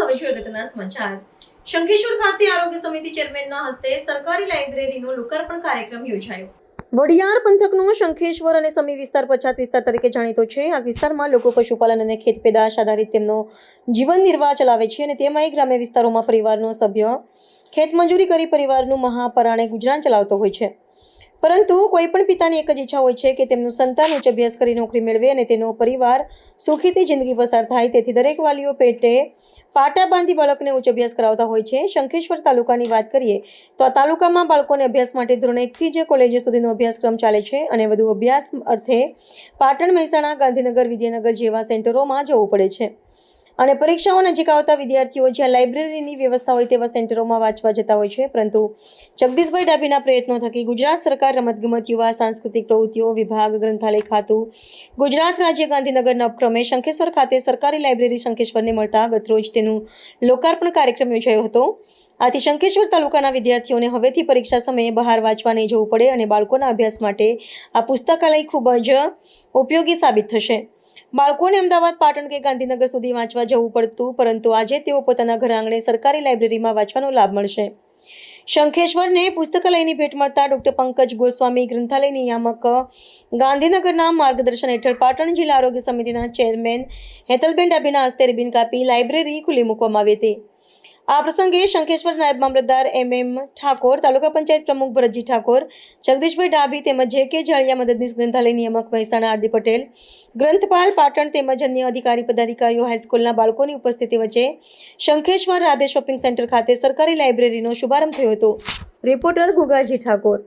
હવે જોઈએ અગત્યના સમાચાર. શંખેશ્વર ખાતે આરોગ્ય સમિતિ ચેરમેનના હસ્તે સરકારી લાઇબ્રેરીનો લોકાર્પણ કાર્યક્રમ યોજાયો. વડિયાર પંથકનો શંખેશ્વર અને સમી વિસ્તાર પછાત વિસ્તાર તરીકે જાણીતો છે. આ વિસ્તારમાં લોકો પશુપાલન અને ખેત પેદાશ આધારિત તેમનો જીવન નિર્વાહ ચલાવે છે અને તેમાંય ગ્રામ્ય વિસ્તારોમાં પરિવારનો સભ્ય ખેતમજૂરી કરી પરિવારનું મહાપરાણે ગુજરાન ચલાવતો હોય છે. પરંતુ કોઈ પણ પિતાની એક જ ઈચ્છા હોય છે કે તેમનું સંતાન ઉચ્ચ અભ્યાસ કરી નોકરી મેળવે અને તેનો પરિવાર સુખીથી જિંદગી પસાર થાય. તેથી દરેક વાલીઓ પેટે પાટા બાંધી બાળકને ઉચ્ચ અભ્યાસ કરાવતા હોય છે. શંખેશ્વર તાલુકાની વાત કરીએ તો આ તાલુકામાં બાળકોને અભ્યાસ માટે ધોરણ 1 થી જે કોલેજ સુધીનો અભ્યાસક્રમ ચાલે છે અને વધુ અભ્યાસ અર્થે પાટણ, મહેસાણા, ગાંધીનગર, વિદ્યાનગર જેવા સેન્ટરોમાં જવું પડે છે અને પરીક્ષાઓ નજીક આવતા વિદ્યાર્થીઓ જ્યાં લાઇબ્રેરીની વ્યવસ્થા હોય તેવા સેન્ટરોમાં વાંચવા જતા હોય છે. પરંતુ જગદીશભાઈ ડાભીના પ્રયત્નો થકી ગુજરાત સરકાર રમતગમત, યુવા સાંસ્કૃતિક પ્રવૃત્તિઓ વિભાગ, ગ્રંથાલય ખાતું, ગુજરાત રાજ્ય ગાંધીનગરના ઉપક્રમે શંખેશ્વર ખાતે સરકારી લાઇબ્રેરી શંખેશ્વરને મળતા ગતરોજ તેનું લોકાર્પણ કાર્યક્રમ યોજાયો હતો. આથી શંખેશ્વર તાલુકાના વિદ્યાર્થીઓને હવેથી પરીક્ષા સમયે બહાર વાંચવા નહીં જવું પડે અને બાળકોના અભ્યાસ માટે આ પુસ્તકાલય ખૂબ જ ઉપયોગી સાબિત થશે. બાળકોને અમદાવાદ, પાટણ કે ગાંધીનગર સુધી વાંચવા જવું પડતું, પરંતુ આજે તેઓ પોતાના ઘર આંગણે સરકારી લાઇબ્રેરીમાં વાંચવાનો લાભ મળશે. શંખેશ્વરને પુસ્તકાલયની ભેટ મળતા ડોક્ટર પંકજ ગોસ્વામી, ગ્રંથાલય નિયામક ગાંધીનગરના માર્ગદર્શન હેઠળ પાટણ જિલ્લા આરોગ્ય સમિતિના ચેરમેન હેતલબેન ડાભીના હસ્તે રિબિન કાપી લાઇબ્રેરી ખુલ્લી મૂકવામાં આવી હતી. આ પ્રસંગે શંખેશ્વર નાયબ મામલતદાર MM ઠાકોર, તાલુકા પંચાયત પ્રમુખ ભરતજી ઠાકોર, જગદીશભાઈ ડાભી તેમજ JK જાળિયા, મદદનીશ ગ્રંથાલય નિયામક મહેસાણા RD પટેલ, ગ્રંથપાલ પાટણ તેમજ અન્ય અધિકારી પદાધિકારીઓ, હાઈસ્કૂલના બાળકોની ઉપસ્થિતિ વચ્ચે શંખેશ્વર રાધે શોપિંગ સેન્ટર ખાતે સરકારી લાઇબ્રેરીનો શુભારંભ થયો હતો. રિપોર્ટર ગુગાજી ઠાકોર.